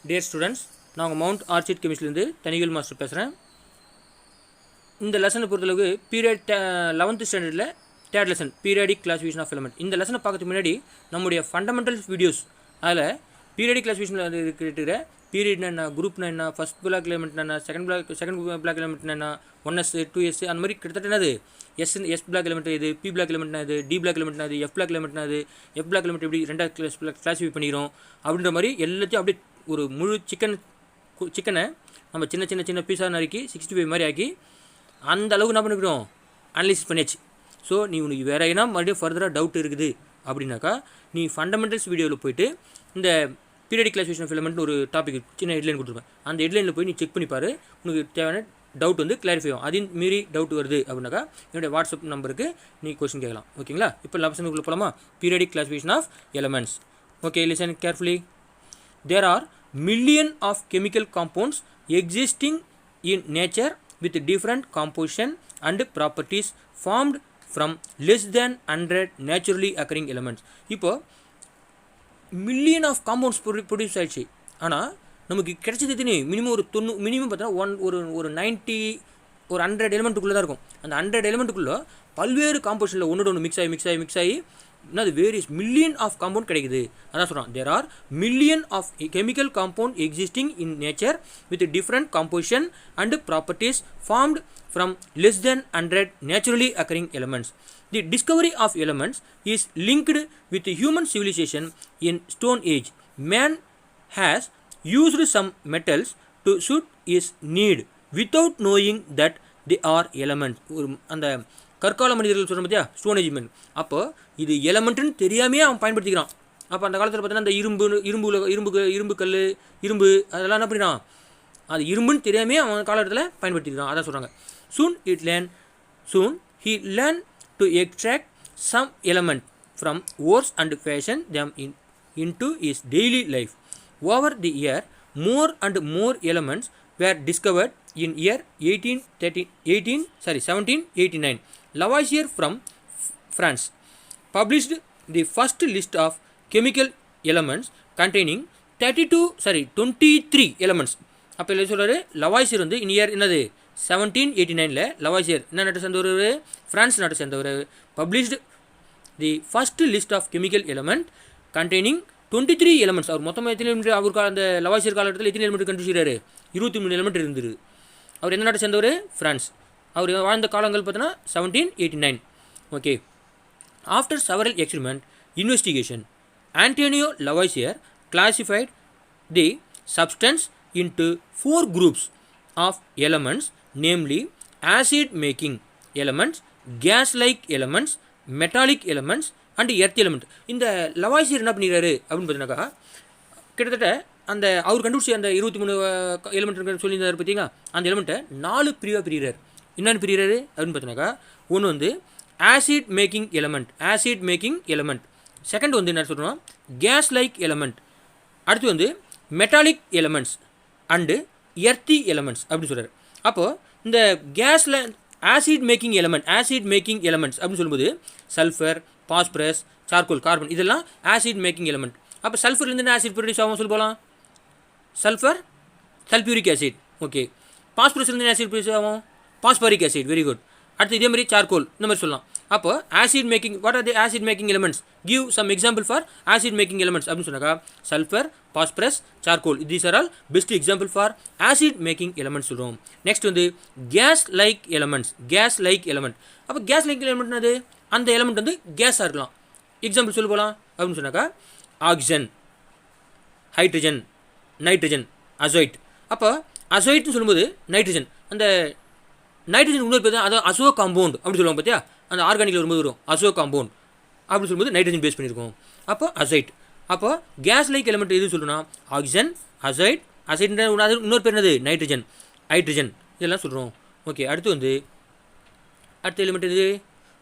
Dear students, நான் Mount Orchid கெமிஸ்ட்ரிலேருந்து தனிகள் மாஸ்டர் பேசுகிறேன். இந்த லெசனை பொறுத்தளவுக்கு பீரியட் 11th ஸ்டாண்டர்டில் third lesson periodic classification of element. இந்த லெசனை பார்க்கறதுக்கு முன்னாடி நம்முடைய ஃபண்டமெண்டல்ஸ் வீடியோஸ் அதில் பீரியாடிக் கிளாசிஃபிகேஷனில் இருக்கிற பீரியட்னா என்ன, குரூப்னா என்ன, ஃபஸ்ட் பிளாக் எலிமெண்ட்னா என்ன, செகண்ட் பிளாக் எலிமெண்ட்னா என்ன, 1s 2s அந்த மாதிரி கிட்டத்தட்ட என்னது எஸ் பிளாக் எலிமெண்ட் இது, பி பிளாக் எலிமெண்ட்னா இது, டி பிளாக் எலிமெண்ட்னா இது, எஃப் பிளாக் எலிமெண்ட்னா இது, எஃப் பிளாக் எலிமெண்ட் எப்படி ரெண்டாவது கிளாஸிஃபை பண்ணிக்கிறோம் அப்படின்ற மாதிரி எல்லாத்தையும் அப்படியே ஒரு முழு சிக்கனை நம்ம சின்ன பீஸாக நறுக்கி 65 மாதிரி ஆக்கி அந்த அளவுக்கு என்ன பண்ணிக்கிறோம், அனலைசிஸ் பண்ணியாச்சு. ஸோ நீ உனக்கு வேறு என்ன மறுபடியும் ஃபர்தராக டவுட் இருக்குது அப்படின்னாக்கா நீ ஃபண்டமெண்டல்ஸ் வீடியோவில் போய்ட்டு இந்த பீரியடிக் கிளாசிஃபிகேஷன் ஆஃப் எலிமெண்ட்னு ஒரு டாபிக் சின்ன ஹெட்லைன் கொடுத்துருப்பேன். அந்த ஹெட்லைனில் போய் நீ செக் பண்ணிப்பார், உனக்கு தேவையான டவுட் வந்து கிளாரிஃபை ஆகும். அதையும் மீறி டவுட் வருது அப்படின்னாக்கா என்னுடைய வாட்ஸ்அப் நம்பருக்கு நீ கொஸ்டின் கேட்கலாம். ஓகேங்களா? இப்போ லெசனுக்குள்ளே போகலாமா? Periodic classification of elements. Okay, listen carefully. There are million of chemical compounds existing in nature with different composition and properties formed from less than 100 naturally occurring elements. இப்போ மில்லியன் ஆஃப் காம்பவுண்ட்ஸ் ப்ரொடியூஸ் ஆயிடுச்சு. ஆனால் நமக்கு கிடைச்சது எத்தனை? Minimum ஒரு minimum பார்த்தீங்கன்னா ஒரு 90 ஒரு 100 எலிமெண்ட்டுக்குள்ளே தான் இருக்கும். அந்த 100 எலிமெண்ட்டுக்குள்ளே பல்வேறு காம்போசிஷனில் ஒன்று மிக்ஸ் ஆகி என்னது வேரியஸ் மில்லியன் ஆஃப் காம்பவுண்ட் கிடைக்குது. அதான் சொல்கிறான், there are million of chemical compound existing in nature with different composition and properties formed from less than 100 naturally occurring elements. The discovery of elements is linked with human civilisation in stone age. Man has used some metals to suit his need without knowing that they are elements. ஒரு அந்த கற்கால மனிதர்கள் சொல்கிற பார்த்தியா, stone age man. அப்போ இது எலமெண்ட்டுன்னு தெரியாமையே அவன் பயன்படுத்திக்கிறான். அப்போ அந்த காலத்தில் பார்த்தீங்கன்னா அந்த இரும்பு கல் இரும்பு அதெல்லாம் என்ன பண்ணிடான், அது இரும்புன்னு தெரியாமையே அவன் காலகட்டத்தில் பயன்படுத்திக்கிறான். அதான் சொல்கிறாங்க. Soon he learned to extract some element from ores and fashion them into his daily life. Over the year, more and more elements were discovered. In year 1789, Lavoisier from France published the first list of chemical elements containing 23 elements. அப்போ இல்லை சொல்கிறாரு, Lavoisier வந்து in year என்னது 1789 Lavoisier என்ன நாட்டை சேர்ந்தவர், France நாட்டை சேர்ந்தவர். Published the first list of chemical element containing 23 elements. அவர் மொத்தமாக எத்தனை எலிமெண்ட் அவருக்கு அந்த லவாய்சியர் காலகட்டத்தில் எத்தனை எலிமெண்ட் கண்டுபிடிச்சாரு? 23 எலிமெண்ட் இருந்தது. அவர் எந்த நாட்டை சேர்ந்தவர்? ஃப்ரான்ஸ். அவர் வாழ்ந்த காலங்கள் பார்த்தோன்னா 1789. Okay. After several experiment investigation, Antonio Lavoisier classified the substance into 4 groups of elements, namely acid making elements, gas like elements, metallic elements and earth element. இந்த லவாய்சியர் என்ன பண்ணிக்கிறாரு அப்படின்னு பார்த்தீங்கன்னாக்கா, கிட்டத்தட்ட அந்த அவர் கண்டுபிடிச்சி அந்த 23 எலிமெண்ட் சொல்லியிருந்தார் பார்த்தீங்களா, அந்த எலிமெண்ட்டை 4 பிரிவாக பிரிகிறார். என்னென்னு பிரிகிறாரு அப்படின்னு பார்த்தீங்கன்னாக்கா, ஒன்று வந்து ஆசிட் மேக்கிங் எலிமெண்ட், செகண்ட் வந்து என்ன சொல்கிறோம், கேஸ் லைக் எலிமெண்ட், அடுத்து வந்து மெட்டாலிக் எலிமெண்ட்ஸ் அண்டு எர்த்தி எலிமெண்ட்ஸ் அப்படின்னு சொல்கிறார். அப்போது இந்த கேஸில் ஆசிட் மேக்கிங் எலிமெண்ட்ஸ் அப்படின்னு சொல்லும்போது சல்ஃபர், பாஸ்பரஸ், சார்கோல், கார்பன் இதெல்லாம் ஆசிட் மேக்கிங் எலிமெண்ட். அப்போ சல்ஃபர்லேருந்து ஆசிட் ப்ரொடியூஸ் ஆகும் சொல்லி போகலாம், சல்ஃபியூரிக் ஆசிட். ஓகே. பாஸ்பரஸ்லேருந்து ஆசிட் ப்ரொடியூஸ் ஆகும், பாஸ்பரிக் ஆசிட். Very good. அடுத்து இதே மாதிரி சார்கோல் இந்த மாதிரி சொல்லலாம். அப்போ acid making, what are the acid making elements? Give some example for acid making elements அப்படின்னு சொன்னாக்கா sulphur, phosphorus, charcoal, these are all best example for acid making elements சொல்கிறோம். நெக்ஸ்ட் வந்து கேஸ் லைக் எலிமெண்ட். அப்போ gas like எலிமெண்ட்னது அந்த element வந்து கேஸாக இருக்கலாம். எக்ஸாம்பிள் சொல்ல போகலாம் அப்படின்னு சொன்னாக்கா ஆக்சிஜன், ஹைட்ரஜன், நைட்ரஜன், அசோயிட். அப்போ அசோயிட்னு சொல்லும்போது நைட்ரஜன், அந்த நைட்ரஜன் இன்னொரு பேர் தான், அதான் அசோ காம்பவுண்ட் அப்படின்னு சொல்லுவாங்க பார்த்தியா, அந்த ஆர்கானிக்கில் வரும்போது வரும் அசோ காம்பவுண்ட் அப்படின்னு சொல்லும்போது நைட்ரஜன் பேஸ் பண்ணியிருக்கோம். அப்போ அசைட். அப்போ கேஸ் லைக் எலிமெண்ட் எது சொல்லணும்னா ஆக்சிஜன், அசைட் இன்னொரு பேர் என்னது நைட்ரஜன், ஹைட்ரஜன் இதெல்லாம் சொல்கிறோம். ஓகே. அடுத்த எலிமெண்ட் எது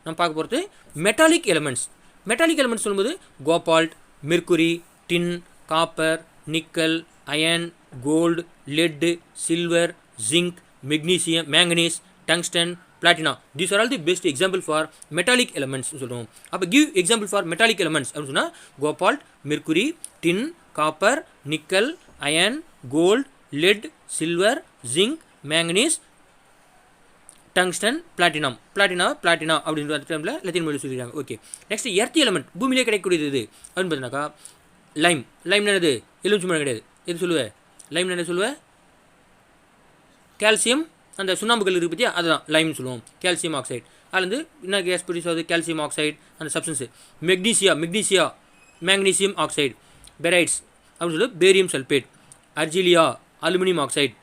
நம்ம பார்க்க போகிறது மெட்டாலிக் எலிமெண்ட்ஸ் சொல்லும்போது cobalt, mercury, tin, copper, nickel, iron, gold, lead, silver, zinc, magnesium, manganese, tungsten, platina. These are all the best example for metallic elements சொல்லுவோம். அப்போ give example for metallic elements அப்படின்னு சொன்னால் cobalt, mercury, tin, copper, nickel, iron, gold, lead, silver, zinc, manganese, tungsten, platina அப்படின்ற அந்த டைமில் Latin மொழியில் சொல்லிடுறாங்க. Okay, next earth element பூமியிலே கிடைக்கக்கூடியது இது அப்படின்னு பார்த்தீங்கன்னாக்கா லைம் என்னது எலுமிச்சை மரம் கிடையாது. எது சொல்லுவேன் லைம் என்ன சொல்லுவேன்? கால்சியம் அந்த சுண்ணாம்புகள் இருக்குது பற்றியா அதுதான் லைம்னு சொல்லுவோம். கால்சியம் ஆக்சைடு அதுலேருந்து என்ன கேஸ் ப்ரொடியூஸ் ஆகுது? கால்சியம் ஆக்சைடு அந்த substance. Magnesia magnesium oxide. Barytes அப்படின்னு சொல்லி barium sulphate. Argilla aluminium oxide.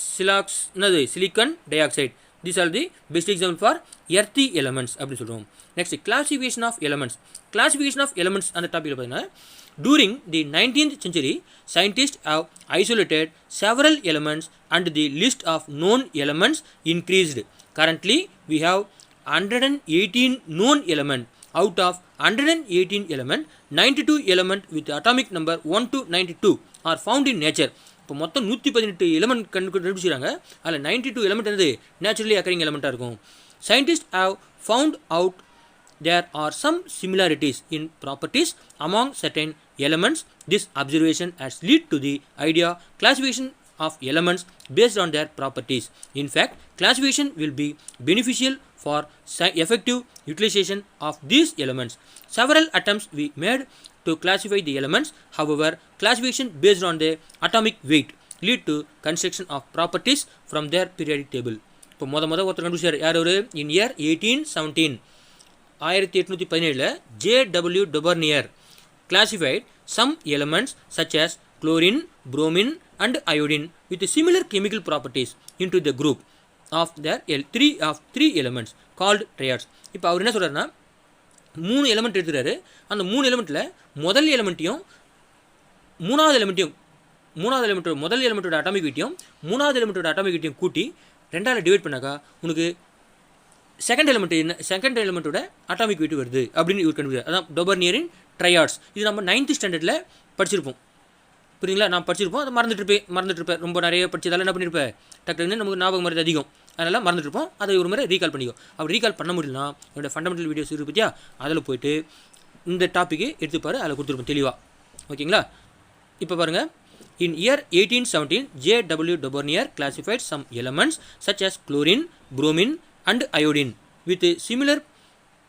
Silex என்னது silicon dioxide. These are the best example for earthy elements அப்படி சொல்லுவோம். நெக்ஸ்ட் கிளாசிஃபிகேஷன் ஆஃப் எலமெண்ட்ஸ் அந்த டாப்பிக்கில் பார்த்தீங்கன்னா during the 19th century scientists have isolated several elements and the list of known elements increased. Currently we have 118 known elements. Out of 118 elements, 92 elements with atomic number 1 to 92 are found in nature. இப்போ மொத்தம் 118 element கண்டுபிடிச்சிருக்காங்க. அதில் 92 element வந்து naturally occurring எலிமெண்ட்டாக இருக்கும். Scientist have found out there are some similarities in properties among certain elements. This observation has lead to the idea classification of elements based on their properties. In fact, classification will be beneficial for effective utilization of these elements. Several attempts we made to classify the elements. However, classification based on the atomic weight lead to construction of properties from their periodic table. இப்போ ஒருத்தர் கண்டுபிடிச்சார் யார் ஒரு in year 1817 1817 J.W. Daubernier classified some elements such as chlorine, bromine and iodine with similar chemical properties into the group of their three elements called triads. இப்போ அவர் என்ன சொல்றாருன்னா 3 element எடுத்துறாரு. அந்த 3 எலிமெண்ட்ல முதல் எலிமெண்ட்டையும் மூணாவது எலிமெண்ட் முதல் எலிமெண்ட்டோட அட்டாமிக் வெயிட்டையும் மூணாவது எலிமெண்ட்டோட அட்டாமிக் வெயிட்டையும் கூட்டி ரெண்டால டிவைட் பண்ணாக்கா உனக்கு செகண்ட் எலிமெண்ட்டோட அட்டாமிக் வெயிட் வருது அப்படின்னு இவர் கண்டுபிடிச்சார். அதான் டோபர்னியரின் ட்ரையாட்ஸ். இது நம்ம 9th ஸ்டாண்டர்டில் படிச்சிருப்போம். புரியுங்களா? நான் படிச்சிருப்போம், அதை மறந்துட்டுருப்பேன். ரொம்ப நிறைய படிச்சதால என்ன பண்ணியிருப்பேன் டக்குன்னு நமக்கு ஞாபகம் மருந்து அதிகம், அதனால் மறந்துட்டுருப்போம். அதை ஒரு முறை ரீகால் பண்ணிக்கோ. அப்படி ரீகால் பண்ண முடியலனா என்னோடய ஃபண்டமெண்டல் வீடியோஸ் இருக்குது பற்றியா அதில் போய்ட்டு இந்த டாப்பிக்கு எடுத்துப்பாரு, அதில் கொடுத்துருப்போம் தெளிவாக. ஓகேங்களா? இப்போ பாருங்கள், in year 1817 J.W. Daubernier classified some elements such as chlorine, bromine and iodine with similar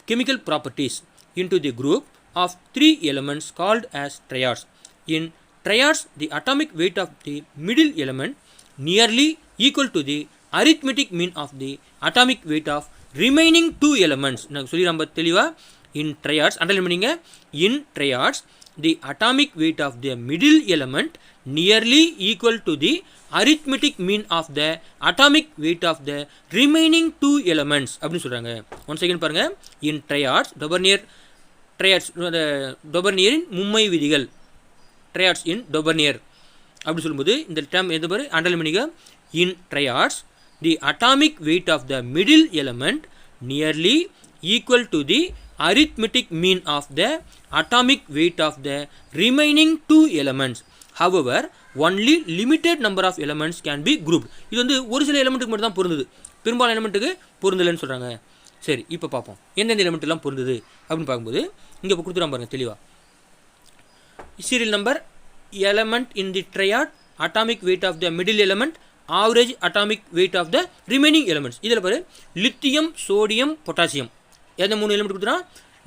chemical properties into the group of 3 elements called as triads. In triads, the atomic weight of the middle element nearly equal to the arithmetic mean of the atomic weight of remaining 2 elements. நான் சொல்லி ரொம்ப தெளிவா in triads underline பண்ணிங்க. In triads, the atomic weight of the middle element nearly equal to the arithmetic mean of the atomic weight of the remaining 2 elements அப்படின்னு சொல்றாங்க. One second பாருங்க. In triads, டோபர்னியரின் மும்மை விதிகள், triads in Daubernier அப்படி சொல்லும்போது இந்த term எது பாரு underline பண்ணிக்க. In triads, the atomic weight of the middle element nearly equal to the arithmetic mean of the atomic weight of the remaining 2 elements. However, only limited number of elements can be grouped. இது வந்து ஒரு சில எலிமெண்ட்டுக்கு மட்டும் தான் பொருந்தது, பெரும்பாலான எலிமெண்ட்டுக்கு பொருந்தலைன்னு சொல்கிறாங்க. சரி, இப்போ பார்ப்போம் எந்தெந்த எலிமெண்ட்லாம் பொருந்தது அப்படின்னு பார்க்கும்போது இங்கே இப்போ கொடுத்துருவோம் பாருங்கள் தெளிவாக. serial number, element in the triad, atomic weight of the middle element, average atomic weight of the remaining elements. இதில் பாரு லித்தியம், சோடியம், பொட்டாசியம் எந்த 3 எலிமெண்ட் கொடுத்துறா?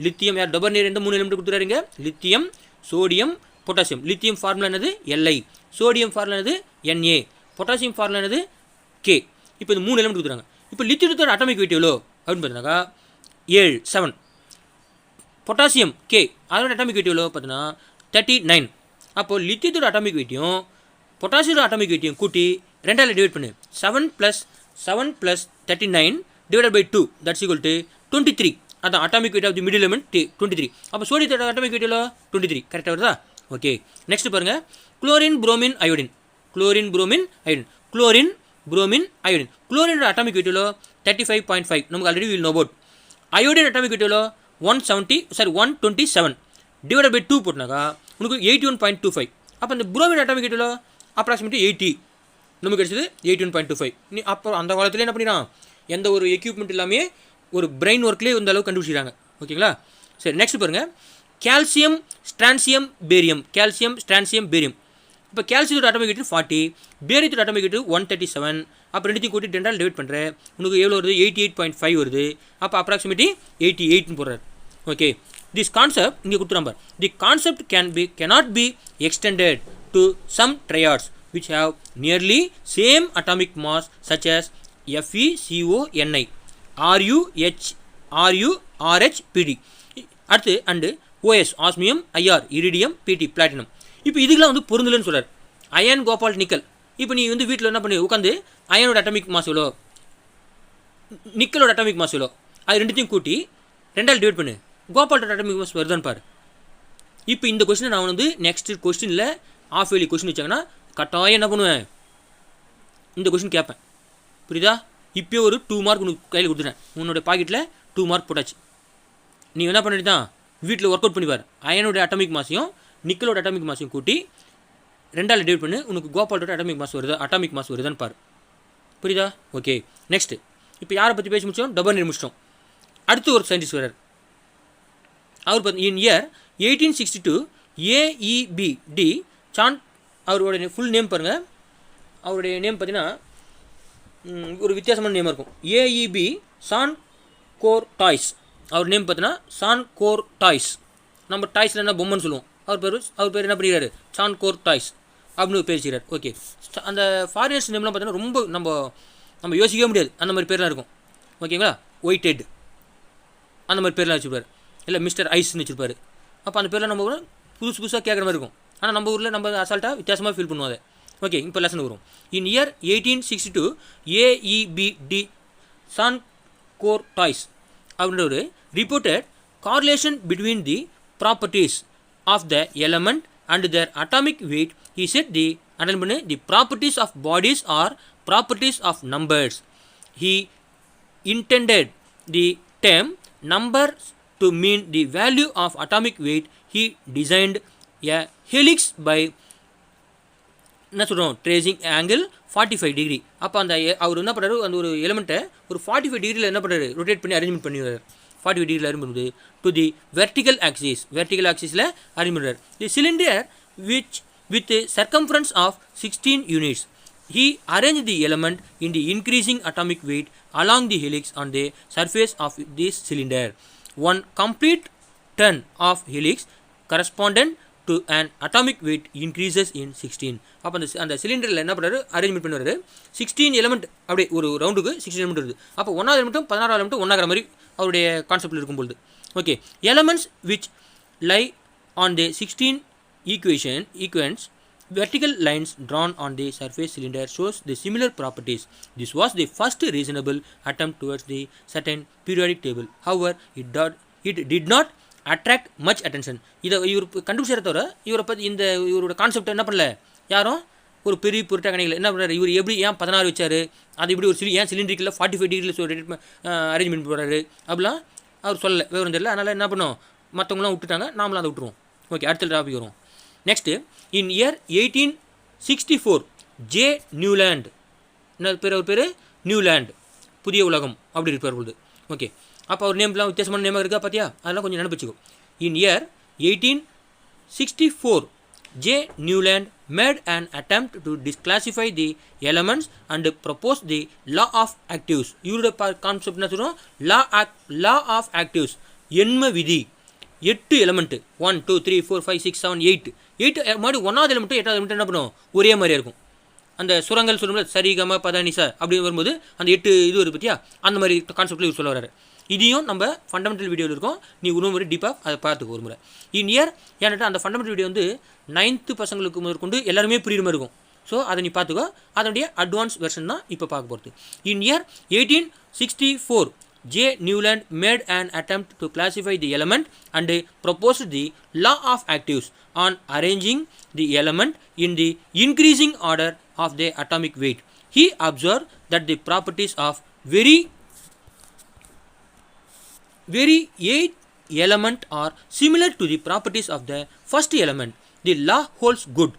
லித்தியம். யார் டோபர்னியர் எந்த 3 எலிமெண்ட் கொடுத்துறாருங்க? Lithium, sodium, potassium. Lithium formula என்னது? Li. Sodium formula என்னது? Na. Potassium formula என்னது? K. இப்போ இந்த 3 எலிமெண்ட் கொடுத்துறாங்க. இப்போ லித்தியத்தோட அட்டாமிக் வெயிட் எவ்வளோ அப்படின்னு பார்த்தீங்கன்னாக்கா 7. பொட்டாசியம் K அதோட அட்டாமிக் வெயிட் எவ்வளோ பார்த்தீங்கன்னா 39. அப்போது லித்தியத்தோட அட்டாமிக் வெயிட்டையும் பொட்டாசியோட அட்டாமிக் வெயிட்டையும் கூட்டி 2ஆல் டிவைட் பண்ணு. 7 + 39 divided by 2 that's equal to 23. அதான் atomic weight of the middle element 23. அப்போ சோடியத்தோட அட்டாமிக் வெயிட் எவ்வளோ? 23. கரெக்டாக வருதா? ஓகே, நெக்ஸ்ட் பாருங்கள். Chlorine, bromine, iodine. குளோரினோட அட்டாமிக் வெயிட் எவ்வளோ? 35.5. நமக்கு already will know about. Iodine atomic weight எவ்வளோ? 127 டிவைட் பை 2 போட்டினாக்கா உனக்கு 81.25. அப்போ இந்த புரோமின் அட்டாமிக் வெயிட் எவ்வளோ? அப்ராக்சிமேட்லி 80. நமக்கு கிடைச்சது 81.25. நீ அப்போ அந்த காலத்தில் என்ன பண்ணிடலாம், எந்த ஒரு எக்யூப்மெண்ட் இல்லாமே ஒரு பிரெயின் ஒர்க்லேயே இந்த அளவுக்கு கண்டுபிடிச்சிருக்காங்க. ஓகேங்களா? சரி, நெக்ஸ்ட் பாருங்கள். Calcium, strontium, barium. இப்போ கால்சியத்தோட அட்டாமிக் வெயிட் 40, பேரியத்தோட அட்டாமிக் வெயிட் 137. அப்போ ரெண்டுத்தையும் கூட்டி 10 டிவைட் பண்ணுறேன், உனக்கு எவ்வளோ வருது? 88.5 வருது. அப்போ அப்ராக்சிமேட்லி 88ன்னு போடுறாரு. ஓகே, திஸ் கான்செப்ட் இங்கே கொடுத்துருப்பார். The concept cannot be extended to some triads which have nearly same atomic mass such as FeCO(Ni), RuRH(Pd), அடுத்து and OS osmium, IR iridium, PT platinum. இப்போ இதுக்கெல்லாம் வந்து பொருந்தலன்னு சொல்கிறார். Iron, cobalt, nickel. இப்போ நீ வந்து வீட்டில் என்ன பண்ணி உட்காந்து அயனோட அட்டாமிக் மாஸ் எவ்வளோ, நிக்கலோட அட்டாமிக் மாஸ் எவ்வளோ, அது ரெண்டுத்தையும் கூட்டி 2ஆல் டிவைட் பண்ணு, கோபால்ட்டோட அட்டாமிக் மாஸ் வருதான்னு பாரு. இப்போ இந்த கொஸ்டினை நான் வந்து நெக்ஸ்ட் கொஸ்டினில் ஆஃப் இயர்லி கொஸ்டின் வச்சாங்கன்னா கட்டாயம் என்ன பண்ணுவேன், இந்த கொஸ்டின் கேட்பேன். புரியுதா? இப்போ ஒரு 2 மார்க் உனக்கு கையில் கொடுத்துட்டேன். உன்னோட பாக்கெட்டில் 2 மார்க் போட்டாச்சு. நீ என்ன பண்ணிட்டு தான் வீட்டில் ஒர்க் அவுட் பண்ணிப்பார். அயனோட அட்டாமிக் மாஸையும் நிக்கலோட அட்டாமிக் மாஸையும் கூட்டி 2ஆல் டிவைட் பண்ணு, உனக்கு கோபால்ட்டோட அட்டாமிக் மாஸ் வருதான்னு பாரு. புரியுதா? ஓகே, நெக்ஸ்ட்டு இப்போ யாரை பற்றி பேசி முடிச்சோம்? டபர்னியர் முடிச்சிட்டோம். அடுத்து ஒரு சயின்டிஸ்ட் வரார். அவர் பார்த்து இன் இயர் 1862 AEBD சான், அவருடைய ஃபுல் நேம் பாருங்கள். அவருடைய நேம் பார்த்தீங்கன்னா ஒரு வித்தியாசமான நேமாக இருக்கும். AEB Chancourtois. அவர் நேம் பார்த்தீங்கன்னா சான் கோர் டாய்ஸ். நம்ம டாய்ஸில் என்ன பொம்மைன்னு சொல்லுவோம். அவர் பேர் என்ன பண்ணிக்கிறாரு? சான் கோர் டாய்ஸ் அப்படின்னு பேசிக்கிறார். ஓகே, அந்த ஃபாரினர்ஸ் நேம்லாம் பார்த்தீங்கன்னா ரொம்ப நம்ம யோசிக்கவே முடியாது. அந்த மாதிரி பேர்லாம் இருக்கும். ஓகேங்களா? ஒயிட் ஹெட் அந்த மாதிரி பேர்லாம் வச்சுருப்பார். இல்லை மிஸ்டர் ஐஸ்ன்னு வச்சுருப்பார். அப்போ அந்த பேர்லாம் நம்ம புதுசாக கேட்குற மாதிரி இருக்கும். ஆனால் நம்ம ஊரில் நம்ம அசால்ட்டாக வித்தியாசமாக ஃபீல் பண்ணுவோம் அதை. ஓகே, இப்போ லெசன் வரும். In year 1862 AEBD Chancourtois அப்படின்ற ஒரு reported correlation between the properties of the element and their atomic weight. He said the properties of bodies are properties of numbers. He intended the term numbers to mean the value of atomic weight. He designed a helix by என்ன சொல்கிறோம், tracing angle 45 degree. அப்போ அந்த அவர் என்ன பண்ணுறாரு, அந்த ஒரு எலிமெண்ட்டை ஒரு 45 டிகிரியில் என்ன பண்ணுறாரு, ரொட்டேட் பண்ணி அரேஞ்ச்மெண்ட் பண்ணிடுறாரு. 45 டிகிரியில் அரேஞ்ச் பண்ணுது டு தி வெர்டிக்கல் ஆக்சிஸில் அரேஞ்ச் பண்ணுறாரு. தி cylinder with circumference of 16 units. He arranged the element in the increasing atomic weight along the helix on the surface of this cylinder. One complete turn of helix correspondent to an atomic weight increases in 16. அப்போ அந்த சிலிண்டரில் என்ன பண்ணுறாரு, arrangement பண்ணுறாரு. 16 element அப்படியே ஒரு ரவுண்டுக்கு 16 element வருது. அப்போ 1வது எலிமெண்ட்டும் 16வது எலிமெண்ட்டும் ஒன்றாகிற மாதிரி அவருடைய கான்செப்டில் இருக்கும்பொழுது. Okay, elements which lie on the 16 equants, vertical lines drawn on the surface cylinder shows the similar properties. This was the first reasonable attempt towards the certain periodic table. However, it did not attract much attention. இதை இவர் கண்டுபிடிச்சதை தவிர இவரை பற்றி இவரோட concept என்ன பண்ணல யாரும் ஒரு பெரிய புரோட்டாகனிகள் என்ன பண்ணுறாரு, இவர் எப்படி ஏன் 16 வச்சார், அது இப்படி ஒரு ஏன் சிலிண்ட்ரிக்கில் 45 டிகிரியில் அரேஞ்ச்மெண்ட் போடுறாரு அப்படிலாம் அவர் சொல்லலை, விவரம் தெரியல. அதனால் என்ன பண்ணோம், மற்றவங்களாம் விட்டுட்டாங்க, நாமளும் அதை விட்டுருவோம். ஓகே, அடுத்த டாபிக் வரும். நெக்ஸ்ட்டு இன் இயர் 1864 ஜே நியூலேண்ட், என்ன பேர், அவர் பேர் நியூலேண்ட், புதிய உலகம் அப்படி இருப்பார் பொழுது. ஓகே, அப்போ அவர் நேம்லாம் வித்தியாசமான நேமாக இருக்கா பார்த்தியா, அதெல்லாம் கொஞ்சம் நினைப்பிச்சுக்கோ. In year 1864 J Newland made an attempt to declassify the elements and proposed the law of actives. இவரோட கான்செப்ட் என்ன சொல்கிறோம், law of actives, எண்ம விதி. 8 எலிமெண்ட்டு 1 2 3 4 5 6 7 8 மாதிரி 1வது எலிமெண்ட்டு 8வது எலிமெண்ட்டு என்ன பண்ணும், ஒரே மாதிரியாக இருக்கும். அந்த சுரங்கள் சொல்லும்போது சரி கம பதனிசா அப்படி வரும்போது அந்த 8 இது வருது பற்றியா, அந்த மாதிரி கான்செப்டில் இவர் சொல்ல வர்றாரு. இதையும் நம்ம ஃபண்டமெண்டல் வீடியோவில் இருக்கும், நீ ஒரு முறை டீப்பாக அதை பார்த்துக்கோ ஒரு முறை. இன் இயர் ஏன்ட்டு அந்த ஃபண்டமெண்டல் வீடியோ வந்து 9th பசங்களுக்கு முதற்கொண்டு எல்லாருமே புரியுற மாதிரி இருக்கும். ஸோ அதை நீ பார்த்துக்கோ, அதனுடைய அட்வான்ஸ் வெர்ஷன் தான் இப்போ பார்க்க போகிறது. இன் year 1864 J. Newland made an attempt to classify the element and proposed the law of actives on arranging the element in the increasing order of the atomic weight. He observed that the properties of very 8th element are similar to the properties of the first element. The law holds good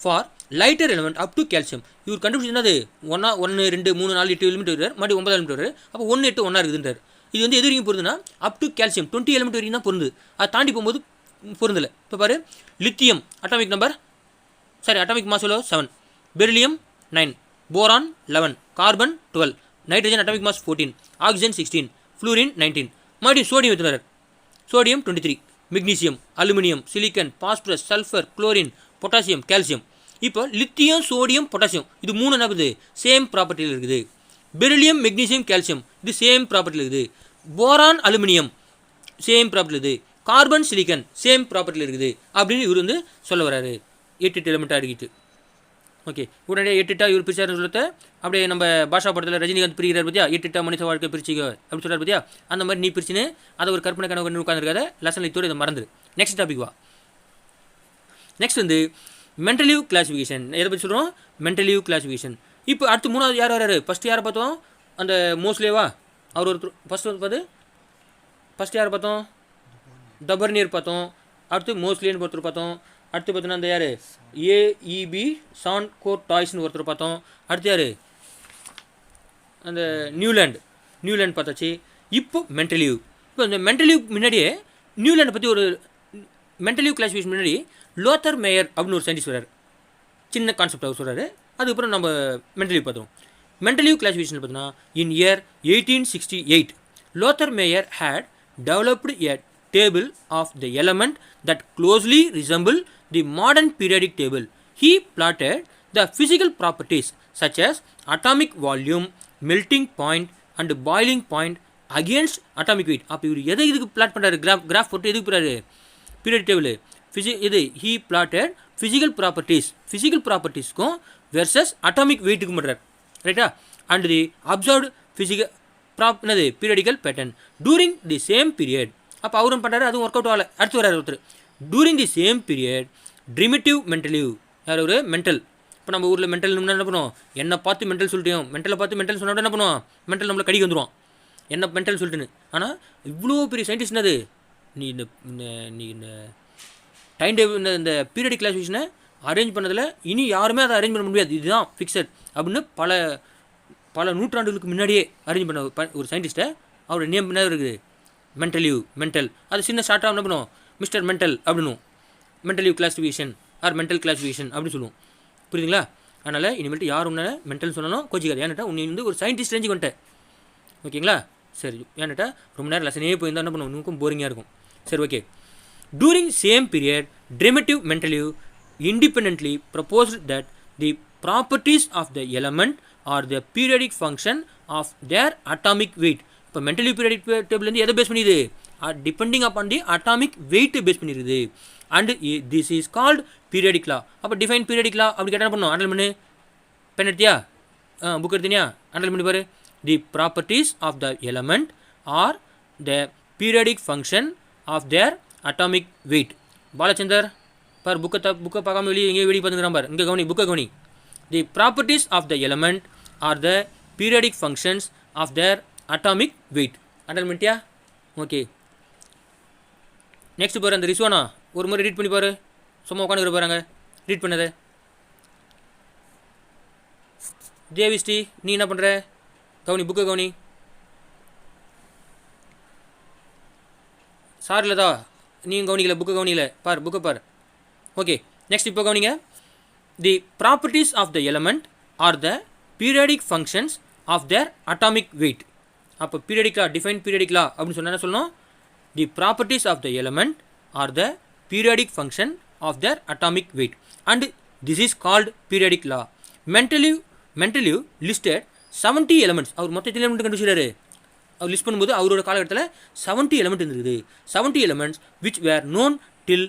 for lighter element up to calcium. இவர் கண்டுபிடிச்சது என்னது, 1 2 3 4 8 element வருவார், மறுபடியும் 9 element வருவார். அப்போ 1 8 ஒன்றா இருக்குதுன்றார். இது வந்து எது வரைக்கும் பொருந்துன்னா அப் டு கால்சியம் 20 எலிமெண்ட் வரைக்கும் தான் பொருந்துது, அதை தாண்டி போகும்போது பொருந்தலை. இப்போ பாரு, lithium atomic number sorry atomic mass எவ்வளோ 7, beryllium 9, boron 11, carbon 12, nitrogen atomic mass 14, oxygen 16, fluorine 19, மறுபடியும் சோடியம் எத்தனை, sodium 23, magnesium, aluminium, silicon, phosphorus, sulphur, chlorine, potassium, calcium. இப்போ லித்தியம், சோடியம், பொட்டாசியம் இது 3 என்ன இருக்குது, சேம் ப்ராப்பர்ட்டியில் இருக்குது. பெரிலியம், மெக்னீசியம், கால்சியம் இது same ப்ராப்பர்ட்டியில் இருக்குது. போரான், அலுமினியம் சேம் ப்ராப்பர்ட்டியில் இருக்குது. கார்பன், சிலிக்கன் சேம் ப்ராப்பர்ட்டியில் இருக்குது அப்படின்னு இவர் வந்து சொல்ல வராரு. 8 எலிமெண்ட்டாக அடிக்கிட்டு. ஓகே, உடனே 8 இவர் பிரிச்சாருன்னு சொல்லத்தை அப்படியே நம்ம பாஷா படத்தில் ரஜினிகாந்த் பிரிக்கிறார் பற்றியா, 8 மனித வாழ்க்கை பிரிச்சிக்க அப்படின்னு சொல்கிறார் பற்றியா, அந்த மாதிரி நீ பிரிச்சுன்னு அதை ஒரு கற்பனை கனவு உட்காந்துருக்காத லெசன் இத்தோடு இதை மறந்துடு. நெக்ஸ்ட் டாபிக் வா. நெக்ஸ்ட் வந்து மென்டலிவ் கிளாசிஃபிகேஷன். எதை பற்றி சொல்கிறோம், மென்டலிவ் கிளாசிஃபிகேஷன். இப்போ அடுத்து 3வது யார் வராரு, ஃபஸ்ட்டு யாரை பார்த்தோம், அந்த மோஸ்லேவா அவர் ஒருத்தர் ஃபஸ்ட்டு வந்து ஃபஸ்ட்டு யாரை பார்த்தோம், டபர்னியர் பார்த்தோம். அடுத்து மோஸ்லேன்னு ஒருத்தர் பார்த்தோம். அடுத்து பார்த்தோன்னா அந்த யார் ஏஇபி சான் கோர் டாய்ஸ்னு ஒருத்தர் பார்த்தோம். அடுத்து யார் அந்த நியூலேண்ட் பார்த்தாச்சு. இப்போ மென்டலிவ். இப்போ இந்த மென்டலிவ் முன்னாடியே நியூலேண்டை பற்றி ஒரு மென்டலிவ் கிளாசிஃபிகேஷன் முன்னாடி லோத்தர் மேயர் அப்படின்னு ஒரு சயின்டிஸ்ட் வர்றார். சின்ன கான்செப்ட் அவர் சொல்கிறாரு. அதுக்கப்புறம் நம்ம மென்டலிவ் பார்த்தோம். மென்டலிவ் கிளாசிஃபிகேஷன் பார்த்தோன்னா in year 1868 Lothar Meyer had developed a table of the element that closely resemble the modern periodic table. He plotted the physical properties such as atomic volume, melting point and boiling point against atomic weight. அப்போ இவர் எதை இதுக்கு plot பண்ணுறாரு, graph போட்டு எதுக்கு போகிறாரு, period table இது he plotted physical ப்ராப்பர்ட்டிஸ்க்கும் வெர்சஸ் அட்டாமிக் வெயிட்டுக்கும் பண்ணுறார், ரைட்டா. And the observed physical periodical pattern during the same period. அப்போ அவரும் பண்ணுறாரு, அதுவும் ஒர்க் அவுட் ஆகலை. அடுத்து வராரு ஒருத்தர் touring the same period Dmitri மென்டலிவ். யார் ஒரு மென்டல். இப்போ நம்ம ஊரில் மென்டல் என்ன பண்ணுவோம், என்னை பார்த்து மென்டல் சொல்லிட்டோம், மென்டலை பார்த்து மென்டல் சொன்னா என்ன பண்ணுவோம், மென்டல் நம்மளை கடிக்க வந்துடுவோம், என்ன மென்டல் சொல்லிட்டுன்னு. ஆனால் இவ்வளோ பெரிய சயின்டிஸ்ட் என்னது, நீ இந்த டைம் டேபிள் இந்த பீரியடிக் கிளாசிஃபிகேஷனை அரேஞ்ச் பண்ணதில் இனி யாருமே அதை அரேஞ்ச் பண்ண முடியாது, இதுதான் ஃபிக்ஸட் அப்படின்னு பல நூற்றாண்டுகளுக்கு முன்னாடியே அரேஞ்ச் பண்ண ஒரு சயின்டிஸ்ட்டை அவரோட நேம் என்ன இருக்குது, மென்டல். அது சின்ன ஷார்ட்டாக என்ன பண்ணுவோம், மிஸ்டர் மென்டல் அப்படின்னும், மென்டலிவ் கிளாசிஃபிகேஷன் ஆர் மென்டல் கிளாசிஃபிகேஷன் அப்படின்னு சொல்லுவோம். புரியுதுங்களா? அதனால் இனிமேல்ட்டு யார் உன்னை மென்டல் சொல்லணும் கோச்சிக்காது. ஏன்னாட்டா உன்னை வந்து ஒரு சயின்டிஸ்ட் ரேஞ்சுக்கு வந்துட்டேன், ஓகேங்களா? சரி, ஏன்னாட்டா ரொம்ப நேரம் லெசனே போயிருந்தால் என்ன பண்ணுவோம், உனக்கும் போரிங்காக இருக்கும். சரி, okay. During same period Dmitri Mendeleev independently proposed that the properties of the element are the periodic function of their atomic weight. இப்போ மென்டலி பீரியடிக் டேபிள்லேருந்து எதை பேஸ் பண்ணிடுது, depending upon the atomic weight base பண்ணிடுது. And this is called periodic law. அப்போ define periodic லா அப்படி கேட்டால் என்ன பண்ணும், அண்டல் பண்ணு, பென் எடுத்தியா, புக் எடுத்தினியா, அண்டல் பண்ணி பாரு. The properties of the element are the periodic function of their atomic weight. Balachander பார், புக்கை பார்க்காம வெளியே எங்கேயும் வெளியே பார்த்துக்கிறான் பார், இங்கே கவனி, புக்கை கவனி. The properties of the element are the periodic functions of their atomic weight. அண்டல் பண்ணிட்டியா? ஓகே. நெக்ஸ்ட் பாரு, அந்த ரிஸ்வானா ஒரு முறை ரீட் பண்ணி பாரு, சும்மா உட்காந்துக்கிற பாருங்க, ரீட் பண்ணது. தேவிஸ்ரீ நீ என்ன பண்ணுற, கவனி, புக்கை கவனி. சார் இல்லதா, நீயும் கவனிக்கல, புக்கை கவனிக்கல, பார், புக்கை பார். ஓகே, நெக்ஸ்ட் இப்போ கவனிங்க. The properties of the element are the periodic functions of their atomic weight. அப்போ periodic law, define periodic law அப்படின்னு சொன்னால் என்ன சொல்லணும், the properties of the element are the periodic function of their atomic weight and this is called periodic law. Mendeleev listed 70 elements. அவர் மொத்த element கண்டுபிடிச்சாரு. அவர் list பண்ணும்போது அவரோட காலகட்டத்தில் 70 எலிமெண்ட் இருந்தது. 70 elements which were known till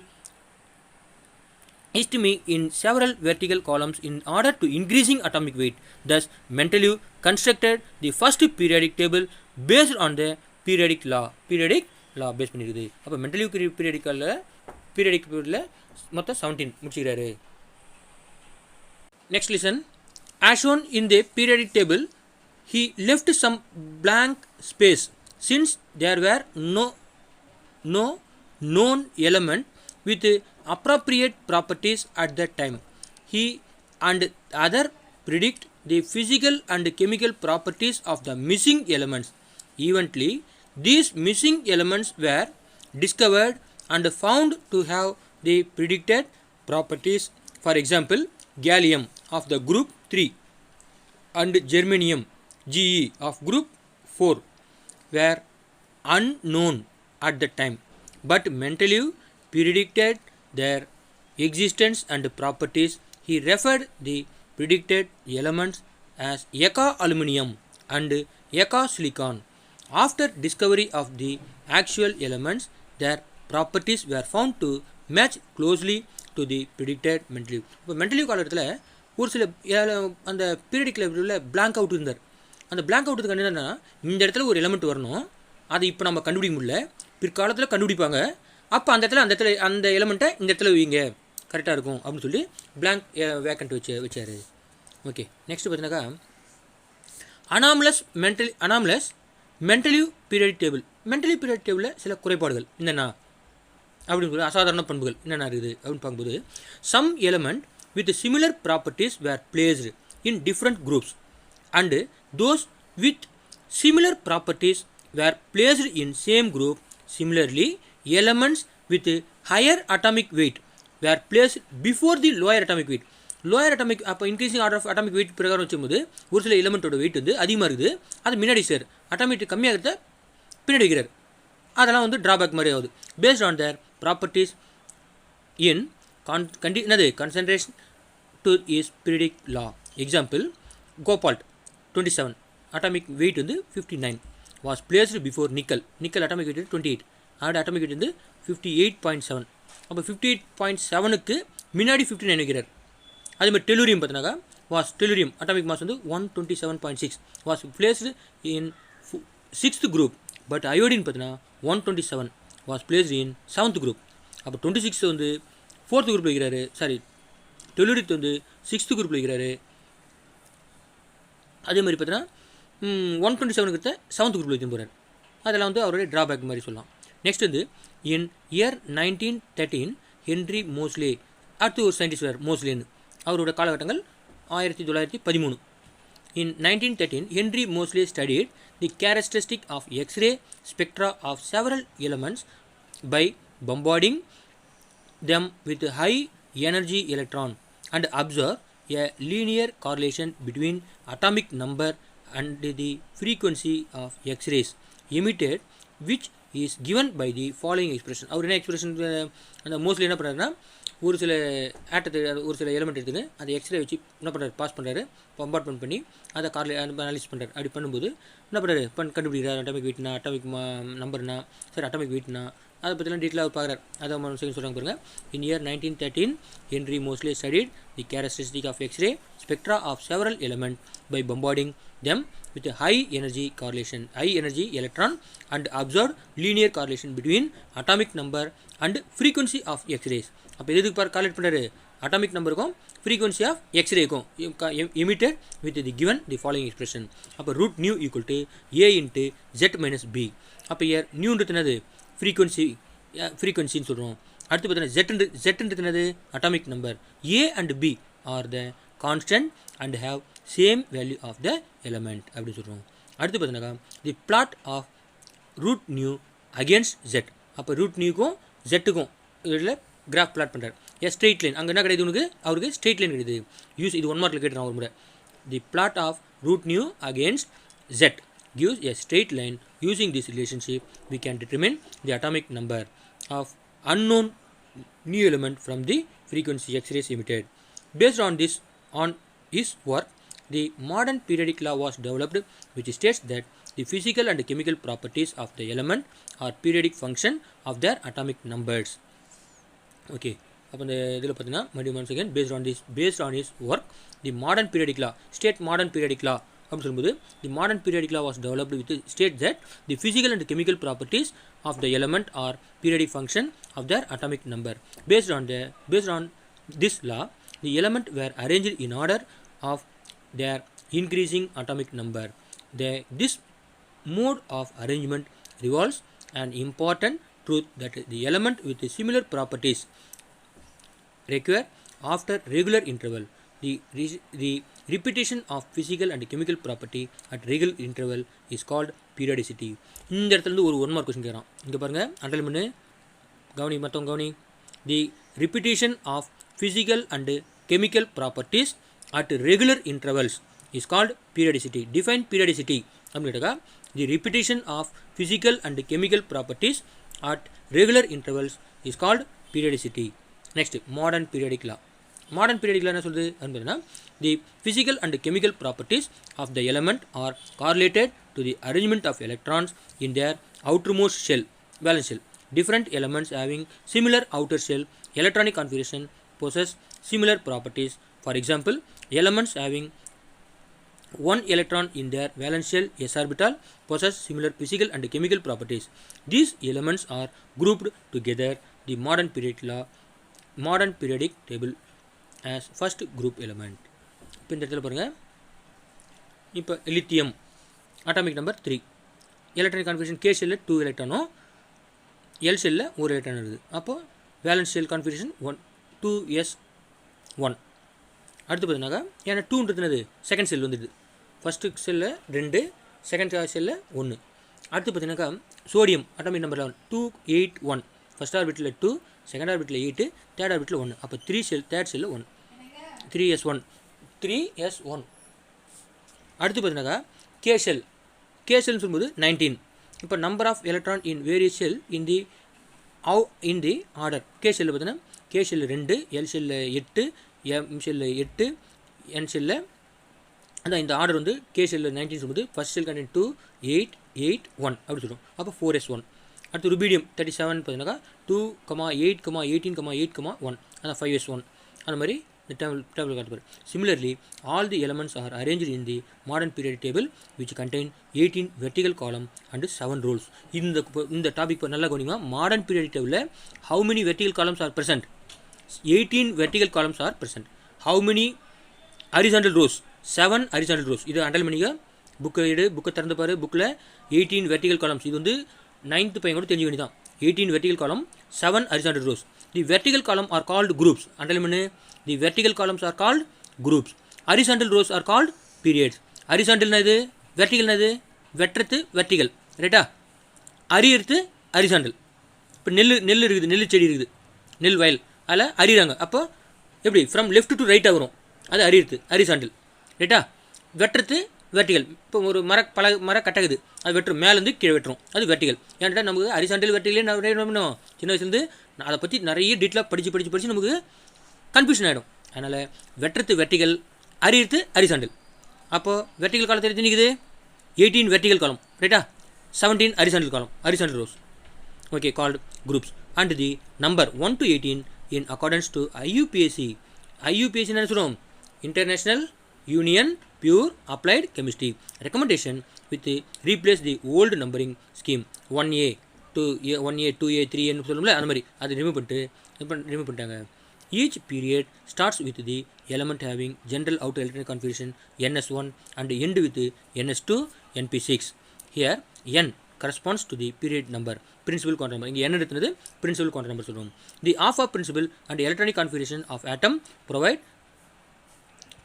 me in several vertical columns in order to increasing atomic weight. Thus, Mendeleev constructed the first periodic table based on the periodic law. Periodic law based பண்ணிருக்குது. அப்போ Mendeleev periodic periodல மொத்தம் 17 முடிச்சுக்கிறாரு. Next listen. As shown in the periodic table, he left some blank space since there were no known element with appropriate properties at that time. He and other predict the physical and chemical properties of the missing elements. Eventually, these missing elements were discovered and found to have the predicted properties For example, gallium of the group 3 and germanium Ge of group 4 were unknown at the time, but Mendeleev predicted their existence and properties. He referred the predicted elements as Eka aluminum and Eka silicon. After discovery of the actual elements, their properties were found to match closely to the predicted Mendeleev. இப்போ Mendeleev காலத்தில் ஒரு சில அந்த periodic லெவலில் blank out இருந்தார். அந்த blank அவுட்டுக்கு என்னென்னா, இந்த இடத்துல ஒரு எலமெண்ட் வரணும், அதை இப்போ நம்ம கண்டுபிடிக்க முடியல, பிற்காலத்தில் கண்டுபிடிப்பாங்க, அப்போ அந்த இடத்துல அந்த எலமெண்ட்டை இந்த இடத்துல வைங்க, கரெக்டாக இருக்கும் அப்படின்னு சொல்லி பிளாங்க் வேக்கண்ட் வச்சார். ஓகே, நெக்ஸ்ட் பார்த்தீங்கன்னாக்கா anomalous Mendeleev periodic table. Mendeleev period டேபிளில் சில குறைபாடுகள் என்னென்னா அப்படின்னு சொல்லி அசாதாரண பண்புகள் என்னென்ன இருக்குது அப்படின்னு பார்க்கும்போது, some element with similar properties were placed in different groups and those with similar properties were placed in same group. Similarly, elements with higher atomic weight were placed before the lower atomic weight. Lower atomic அப்போ increasing order of atomic weight பிரகாரம் வச்சும்போது ஒரு சில எலிமெண்ட்டோட wait வந்து அதிகமாக இருக்குது, அது முன்னாடி சார் அட்டாமிக் கம்மியாகிறத பின்னாடி வைக்கிறார், அதெல்லாம் வந்து ட்ராபேக் மாதிரி ஆகுது. Based on their properties in concentration to is periodic law. Example, cobalt 27 atomic weight வந்து 59 was placed before nickel atomic weight 28 and atomic weight வந்து 58.7. அப்போ 58.7க்கு முன்னாடி 59 வைக்கிறார். அதே மாதிரி டெலூரியம் பார்த்தினாக்கா டெலூரியம் அட்டாமிக் மாஸ் வந்து 127.6 was placed in 6th group, but iodine பார்த்தினா 127 was placed in 7th group. அப்போ 26 வந்து 4th குரூப்பில் வைக்கிறாரு, சாரி டெலூரியத்தை வந்து 6th குரூப்பில் வைக்கிறாரு. அதே மாதிரி பார்த்தீங்கன்னா 127 7th குரூப்பில் வைத்து போகிறார். அதெல்லாம் வந்து அவருடைய ட்ராபேக் மாதிரி சொல்லலாம். நெக்ஸ்ட் வந்து இன் இயர் 1913 ஹென்ரி மோஸ்லே, அடுத்து ஒரு சயின்டிஸ்ட் வேறு மோஸ்லேன்னு, அவரோட காலகட்டங்கள் 1913. In 1913, Henry Moseley studied the characteristic of X-ray spectra of several elements by bombarding them with high energy electron and observed a linear correlation between atomic number and the frequency of X-rays emitted, which is given by the following expression. அவர் என்ன expression அந்த mostly என்ன பண்ணுறாருன்னா, ஒரு சில ஆட்டத்தை ஒரு சில element எடுத்துன்னு அதை எக்ஸ்ரே வச்சு என்ன பண்ணுறாரு, பாஸ் பண்ணுறாரு, பம்பார்ட்மெண்ட் பண்ணி அதை அனலைஸ் பண்ணுறாரு. அப்படி பண்ணும்போது என்ன பண்ணுறாரு, கண்டுபிடிக்கிறார் அட்டாமிக் வெயிட்னா, அட்டாமிக் நம்பர்னா, சரி அட்டாமிக் வெயிட்னா, அதை பற்றிலாம் டீட்டெயிலாக அவர் பார்க்குறாரு. அதை செகண்ட் சொல்கிறாங்க பாருங்கள். In year 1913 Henry Moseley studied the characteristic of x-ray spectra of several element by bombarding them with a high energy electron and observed linear correlation between atomic number and frequency of X-rays. அப்போ எதுக்கு calculate பண்ணுறாரு, atomic நம்பருக்கும் frequency of எக்ஸ்ரேக்கும் emitted with the given the following expression. அப்போ root nu equal to A into Z minus B. அப்போ நியூன்றது என்னது, ஃப்ரீக்வன்சின்னு சொல்கிறோம். அடுத்து பார்த்தீங்கன்னா ஜெட்ன்றது என்னது, atomic number. A and B are the constant and have same value of the element அப்படின்னு சொல்கிறோம். அடுத்து பார்த்தீங்கன்னாக்கா the plot of root nu against Z. அப்போ ரூட் நியூக்கும் ஜெட்டுக்கும் இதில் கிராஃப் பிளாட் பண்ணுறாரு. ஸ்ட்ரெயிட் லைன் அங்கே என்ன கிடையாது உனக்கு, அவருக்கு ஸ்ட்ரெயிட் லைன் கிடையாது. யூஸ் இது 1 மார்க்கில் கேட்டுறான் ஒரு முறை. The plot of root nu against Z gives a straight line. Using this relationship we can determine the atomic number of unknown new element from the frequency X-rays emitted. Based on his work, the modern periodic law was developed, which states that the physical and chemical properties of the element are periodic function of their atomic numbers. Okay, அப்போ இந்த இதில் பார்த்தீங்கன்னா மறுபடியும் once again based on his work, the modern periodic law modern periodic law அப்படின்னு சொல்லும்போது the modern periodic law was developed with states that the physical and chemical properties of the element are periodic function of their atomic number. Based on this law, the elements were arranged in order of their increasing atomic number. This mode of arrangement reveals an important truth that the element with similar properties recur after regular interval. The repetition of physical and chemical property at regular interval is called periodicity. இந்த இடத்துல ஒரு 1 mark question கேட்குறான். இங்கே பாருங்கள், underline பண்ணு, கவனி, மற்றவங்க கவனி. தி repetition of physical and chemical properties at regular intervals is called periodicity. Define periodicity. The repetition of physical and chemical properties at regular intervals is called periodicity. Next, modern periodic law. Modern periodic law என்ன சொல்லுது? The physical and chemical properties of the element are correlated to the arrangement of electrons in their outermost shell, valence shell. Different elements having similar outer shell electronic configuration possess similar properties. For example, elements having one electron in their valence shell s orbital possess similar physical and chemical properties. These elements are grouped together. The modern periodic table as first group element. இப்போ இந்த இடத்துல பாருங்க, இப்போ lithium atomic number 3, electronic configuration K ஷெல்லில் 2 எலக்ட்ரானும் L ஷெல்லில் 1 electron இருக்குது. அப்போது வேலன்ஸ் ஷெல் கான்ஃபிகரேஷன் 2s1. அடுத்து பார்த்தீங்கன்னாக்கா ஏன்னா 2ன்றது செகண்ட் செல் வந்துடுது. ஃபஸ்ட்டு செல்லில் 2, செகண்ட் செல்லில் 1. அடுத்து பார்த்தீங்கன்னாக்கா சோடியம் அட்டாமிக் நம்பர் 11 281. ஃபஸ்ட் ஆர்பிட்டில் 2, செகண்ட் ஆர்பிட்டில் 8, தேர்ட் ஆர்பிட்டில் 1. அப்போ 3 செல், தேர்ட் செல்லில் 1, 3s1. அடுத்து பார்த்தீங்கன்னாக்கா கே ஷெல்னு சொல்லும்போது 19. இப்போ number of electron in various shell in the order. K ஷெல்லில் பார்த்தீங்கன்னா கே ஷெல்லில் 2, எல் ஷெல்லில் 8, எம் ஷெல்லில் 8, என் ஷெல்லில் அதான் இந்த ஆர்டர் வந்து கே ஷெல்லில் 19 சொல்லும்போது ஃபஸ்ட் ஷெல் கண்டென்ட் 2, 8, 8, 1 அப்படி சொல்லுவோம். அப்போ 4s1. அடுத்து ருபீடியம் 37 பார்த்தீங்கன்னாக்கா 2, 8, 18, 8, 1 அதான் 5s1. அந்த மாதிரி இந்த table காட்டுப்பார். Similarly, all the elements are arranged in the modern periodic table which contain 18 vertical column and 7 rows. இந்த டாபிக் நல்லா கவனிங்க. மாடர்ன் பீரியாடிக் டேபிளில் how many vertical columns are present? 18 vertical columns are present. How many horizontal rows? 7 horizontal rows. இது until பண்ணிக்க. புக்கை திறந்து பாரு. புக்கில் 18 vertical columns. இது வந்து 9th பையன் கூட தெரிஞ்சு வேண்டியதான். 18 vertical column, 7 horizontal rows. The vertical column are called groups. Until பண்ணு. The vertical columns are called groups. Horizontal rows are called periods. Horizontal நது, vertical நது, வெட்டுறது vertical, ரைட்டா? அரியறது horizontal. இப்போ நெல் இருக்குது, நெல் செடி இருக்குது, நெல் வயல், அதில் அரியிறாங்க. அப்போ எப்படி ஃப்ரம் லெஃப்ட் டு ரைட்டாக வரும், அது அரியறது horizontal, ரைட்டா? வெட்டுறது vertical. இப்போ ஒரு மர கட்டகுது, அது வெட்டுரும், மேலேருந்து கீழே வெட்டுரும், அது vertical. ஏன்டா நமக்கு horizontal vertical நம்ம சின்ன வயசுலேருந்து அதை பற்றி நிறைய டீட்டெயிலாக படித்து நமக்கு கன்ஃபியூஷன் ஆகிடும். அதனால் வெட்டுறது வெர்டிகல், அரியறது ஹரிசாண்டல். அப்போது வெர்டிகல் காலம் தெரிஞ்சுக்குது 18 வெர்டிகல் காலம், ரைட்டா? 17 ஹரிசாண்டல் காலம், horizontal rose. Okay, called groups. And the number 1 to 18 in accordance to IUPAC. IUPAC என்ன சொல்லுவோம்? International union pure applied chemistry recommendation with replace the old numbering scheme 1A 2A 2A 3Aன்னு சொல்லுவோம்ல, அந்த மாதிரி அதை remove பண்ணிட்டாங்க. Each period starts with the element having general outer electronic configuration NS1 and end with NS2 NP6. Here N corresponds to the period number, principal quantum number. இங்கே N எடுத்துனது principal quantum number சொல்லுவோம். The half-of principal and electronic configuration of atom provide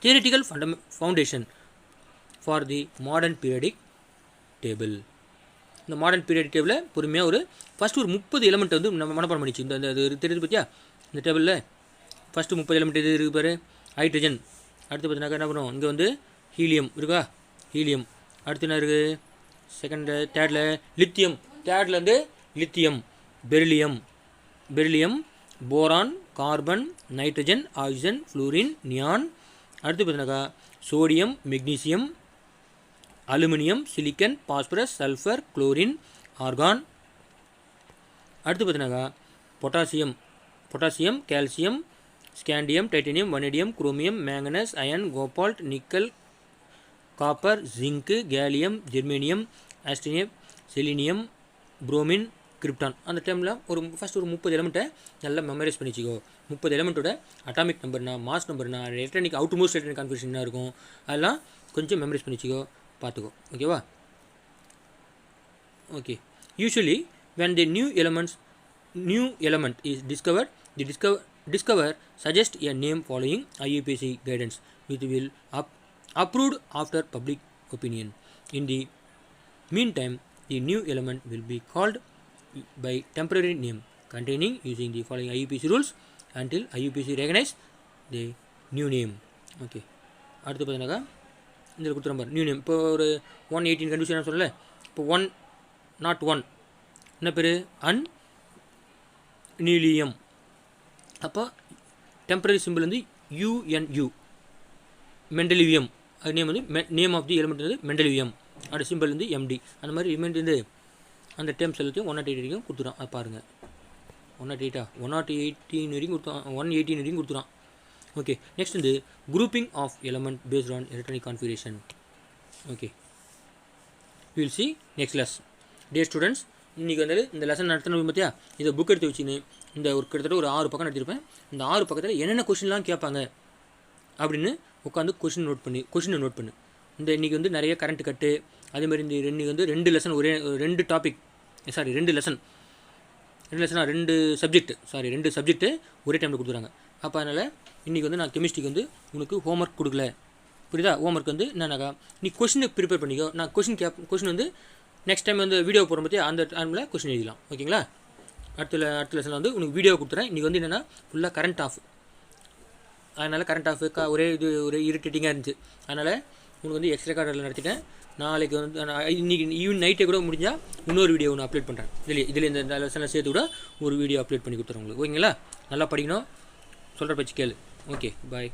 theoretical foundation for the modern periodic table. இந்த modern periodic டேபிளில் பொறுமையாக ஒரு first ஒரு 30 element வந்து நம்ம மனப்பாடம் பண்ணிச்சு. இந்த தெரியுது பார்த்தியா? இந்த டேபிளில் ஃபஸ்ட்டு 30 எலிமெண்ட் எது இருக்குது பாரு. ஹைட்ரஜன். அடுத்து பார்த்தீங்கன்னாக்கா என்ன பண்ணுவோம், இங்கே வந்து ஹீலியம் இருக்கா, ஹீலியம். அடுத்து என்ன இருக்குது, தேர்டில் லித்தியம். தேர்டில் வந்து lithium, beryllium, boron, carbon, nitrogen, oxygen, fluorine, neon. அடுத்து பார்த்தீங்கன்னாக்கா sodium, magnesium, aluminium, silicon, phosphorus, sulphur, chlorine, argon. அடுத்து பார்த்தீங்கன்னாக்கா potassium, calcium, scandium, titanium, vanadium, chromium, manganese, iron, cobalt, nickel, copper, zinc, gallium, germanium, ஆஸ்டினியம், selenium, bromine, krypton. அந்த டைமில் first ஒரு 30 எலிமெண்ட்டை நல்லா memorise பண்ணி வச்சுக்கோ. 30 எலிமெண்ட்டோட அட்டாமிக் நம்பர்னா, மாஸ் நம்பர்னா, எலக்ட்ரானிக் அவுட்மோஸ்ட் எலக்ட்ரானிக் கான்ஃபிகரேஷன் என்ன இருக்கும், அதெல்லாம் கொஞ்சம் மெமரைஸ் பண்ணி வச்சுக்கோ, பார்த்துக்கோ. ஓகேவா? Okay. Usually when the new element is discovered, the discover suggest a name following IUPAC guidance which will approved after public opinion. In the meantime, the new element will be called by temporary name containing using the following IUPAC rules. until IUPAC recognize the new name. Okay, அடுத்து பார்த்தீங்கன்னாக்கா இதில் கொடுத்துற மாதிரி new name. இப்போ ஒரு 118 condition சொல்லலை. இப்போ 101 என்ன பேர்? அன்னிலியம். அப்போ டெம்பரரி சிம்பிள் வந்து UNU, மெண்டலிவியம். அது நேம் வந்து நேம் ஆஃப் தி எலிமெண்ட் வந்து மெண்டலிவியம். அதோட சிம்பிள் வந்து MD. அந்த மாதிரி ரிமைண்ட் வந்து அந்த டேர்ம்ஸ் எல்லாத்தையும் 108 வரைக்கும் கொடுத்துறான். அது பாருங்கள், 108 118 வரைக்கும் கொடுத்தான், 118 வரைக்கும் கொடுத்துறான். ஓகே, நெக்ஸ்ட் வந்து grouping of element based on electronic configuration. Okay, will see next class. Day students, இன்றைக்கி வந்து இந்த லெசன் நடத்தணும் பார்த்தியா, இதை புக் எடுத்து வச்சுன்னு இந்த ஒரு கிட்டத்தட்ட ஒரு 6 பக்கம் நடத்திருப்பேன். இந்த 6 பக்கத்தில் என்னென்ன கொஷின்லாம் கேட்பாங்க அப்படின்னு உட்காந்து கொஷினை நோட் பண்ணு. இந்த இன்றைக்கி வந்து நிறைய கரண்ட் கட்டு, அதேமாதிரி இந்த இன்றைக்கி வந்து 2 லெசன் ஒரே 2 டாபிக், சாரி 2 சப்ஜெக்ட்டு ஒரே டைமில் கொடுத்துறாங்க. அப்போ அதனால் இன்றைக்கி வந்து நான் கெமிஸ்ட்ரிக்கு வந்து உனக்கு ஹோம்ஒர்க் கொடுக்கல, புரியுதா? ஹோம்ஒர்க் வந்து என்னன்னாக்கா நீ கொஷினை ப்ரிப்பேர் பண்ணிக்கோ. நான் கொஷின் வந்து நெக்ஸ்ட் டைம் வந்து வீடியோ போகிற பற்றி அந்த டைமில் கொஷின் எழுதலாம். ஓகேங்களா? அடுத்த லெசனில் வந்து உனக்கு வீடியோ கொடுத்துறேன். இன்றைக்கி வந்து என்னென்னா ஃபுல்லாக கரண்ட் ஆஃப், அதனால் கரண்ட் ஆஃப் ஒரே இரிட்டேட்டிங்காக இருந்துச்சு. அதனால் உனக்கு வந்து எக்ஸ்ட்ரா கார்டில் நடத்திட்டேன். நாளைக்கு வந்து இன்றைக்கி ஈவன் நைட்டே கூட முடிஞ்சால் இன்னொரு வீடியோ ஒன்று அப்லோட் பண்ணுறேன். இதில் இந்த லெசனில் சேர்த்து கூட ஒரு வீடியோ அப்லோட் பண்ணி கொடுத்துறேன் உங்களுக்கு. ஓகேங்களா? நல்லா படிக்கணும், சொல்கிற பச்சு கேளு. ஓகே, பாய்.